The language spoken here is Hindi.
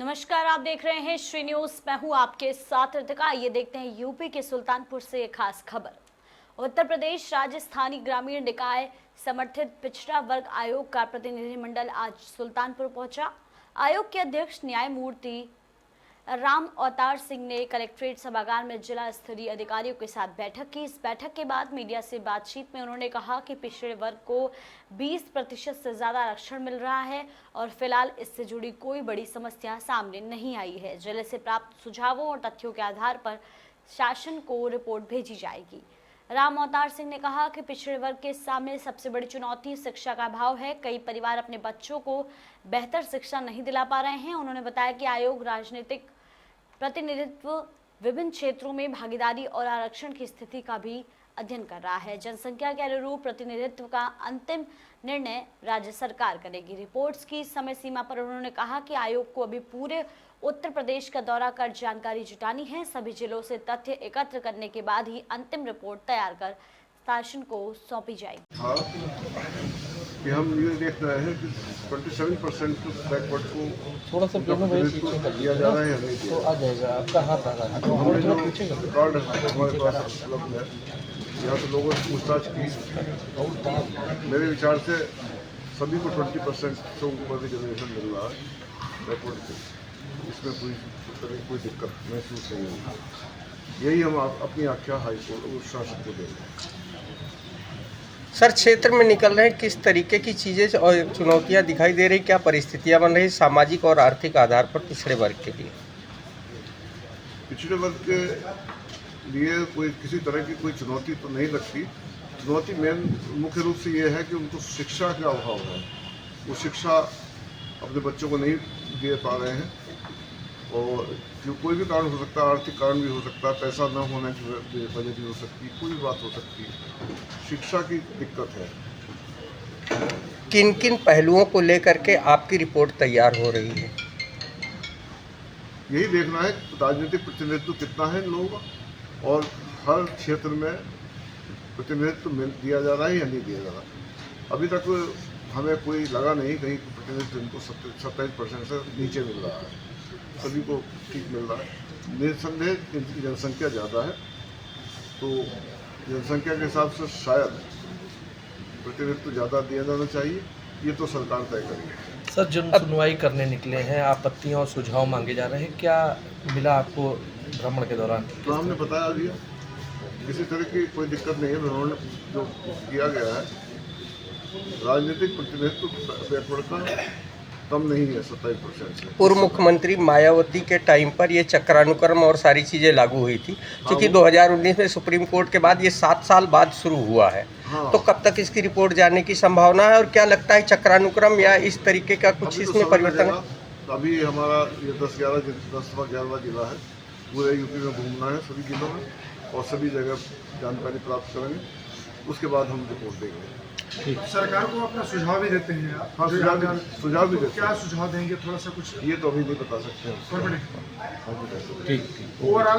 नमस्कार, आप देख रहे हैं श्री न्यूज। मैं हूं आपके साथ रितिका। आइए देखते हैं यूपी के सुल्तानपुर से एक खास खबर। उत्तर प्रदेश राजस्थानी ग्रामीण निकाय समर्थित पिछड़ा वर्ग आयोग का प्रतिनिधिमंडल आज सुल्तानपुर पहुंचा। आयोग के अध्यक्ष न्यायमूर्ति राम अवतार सिंह ने कलेक्ट्रेट सभागार में जिला स्तरीय अधिकारियों के साथ बैठक की। इस बैठक के बाद मीडिया से बातचीत में उन्होंने कहा कि पिछड़े वर्ग को 20% से ज्यादा आरक्षण मिल रहा है और फिलहाल इससे जुड़ी कोई बड़ी समस्या सामने नहीं आई है। जिले से प्राप्त सुझावों और तथ्यों के आधार पर शासन को रिपोर्ट भेजी जाएगी। राम अवतार सिंह ने कहा कि पिछड़े वर्ग के सामने सबसे बड़ी चुनौती शिक्षा का अभाव है। कई परिवार अपने बच्चों को बेहतर शिक्षा नहीं दिला पा रहे हैं। उन्होंने बताया कि आयोग राजनीतिक प्रतिनिधित्व, विभिन्न क्षेत्रों में भागीदारी और आरक्षण की स्थिति का भी अध्ययन कर रहा है। जनसंख्या के अनुरूप प्रतिनिधित्व का अंतिम निर्णय राज्य सरकार करेगी। रिपोर्ट्स की समय सीमा पर उन्होंने कहा कि आयोग को अभी पूरे उत्तर प्रदेश का दौरा कर जानकारी जुटानी है। सभी जिलों से तथ्य एकत्र करने के बाद ही अंतिम रिपोर्ट तैयार कर शासन को सौंपी जाएगी। कि हम ये देख रहे हैं कि 27% बैकवर्ड को थोड़ा सा दिया जा रहा है, तो आ जाएगा। आपका हाथ आ रहा है तो हमने जो रिकॉर्ड हमारे पास उपलब्ध है, यहाँ से लोगों से पूछताछ की। मेरे विचार से सभी को 20% से ऊपर रिजर्वेशन मिल रहा है बैकवर्ड से। इसमें कोई दिक्कत महसूस नहीं होगी। यही हम अपनी आख्या हाईकोर्ट और शासन को देंगे। सर, क्षेत्र में निकल रहे किस तरीके की चीज़ें और चुनौतियां दिखाई दे रही, क्या परिस्थितियां बन रही सामाजिक और आर्थिक आधार पर पिछड़े वर्ग के लिए? पिछड़े वर्ग के लिए कोई किसी तरह की कोई चुनौती तो नहीं लगती। चुनौती मुख्य रूप से ये है कि उनको शिक्षा का अभाव है। वो शिक्षा अपने बच्चों को नहीं दे पा रहे हैं और जो कोई भी कारण हो सकता है, आर्थिक कारण भी हो सकता है, पैसा न होने की वजह भी हो सकती है, कोई भी बात हो सकती है। शिक्षा की दिक्कत है। किन किन पहलुओं को लेकर के आपकी रिपोर्ट तैयार हो रही है? यही देखना है राजनीतिक प्रतिनिधित्व कितना है लोगों का और हर क्षेत्र में प्रतिनिधित्व दिया जा रहा है या नहीं दिया जा रहा। अभी तक हमें कोई लगा नहीं कहीं प्रतिनिधित्व इनको 27% से नीचे मिल रहा है। सभी को ठीक मिल रहा है। निसंदेह इनकी जनसंख्या ज़्यादा है, तो जनसंख्या के हिसाब से शायद प्रतिनिधित्व ज़्यादा दिया जाना चाहिए। ये तो सरकार तय करेगी। सर, जन सुनवाई करने निकले हैं, आपत्तियां और सुझाव मांगे जा रहे हैं, क्या मिला आपको भ्रमण के दौरान? तो हमने बताया दिया, किसी तरह की कोई दिक्कत नहीं है। भ्रमण जो किया गया है, राजनीतिक प्रतिनिधित्व बैकवर्ड का कम नहीं है 27% से। पूर्व मुख्यमंत्री मायावती के टाइम पर ये चक्रानुक्रम और सारी चीज़ें लागू हुई थी, क्योंकि 2019 में सुप्रीम कोर्ट के बाद ये 7 साल बाद शुरू हुआ है। तो कब तक इसकी रिपोर्ट जाने की संभावना है और क्या लगता है चक्रानुक्रम या इस तरीके का कुछ इसमें परिवर्तन है? अभी हमारा ये 10-11 जिला है, पूरे यूपी में घूमना है सभी जिलों में और सभी जगह जानकारी प्राप्त करेंगे। उसके बाद हम रिपोर्ट देंगे। सरकार को अपना सुझाव भी देते हैं आप? हाँ, सुझाव भी देते हैं। क्या सुझाव देंगे, थोड़ा सा कुछ? ये तो अभी नहीं बता सकते हैं। ठीक। ओवरऑल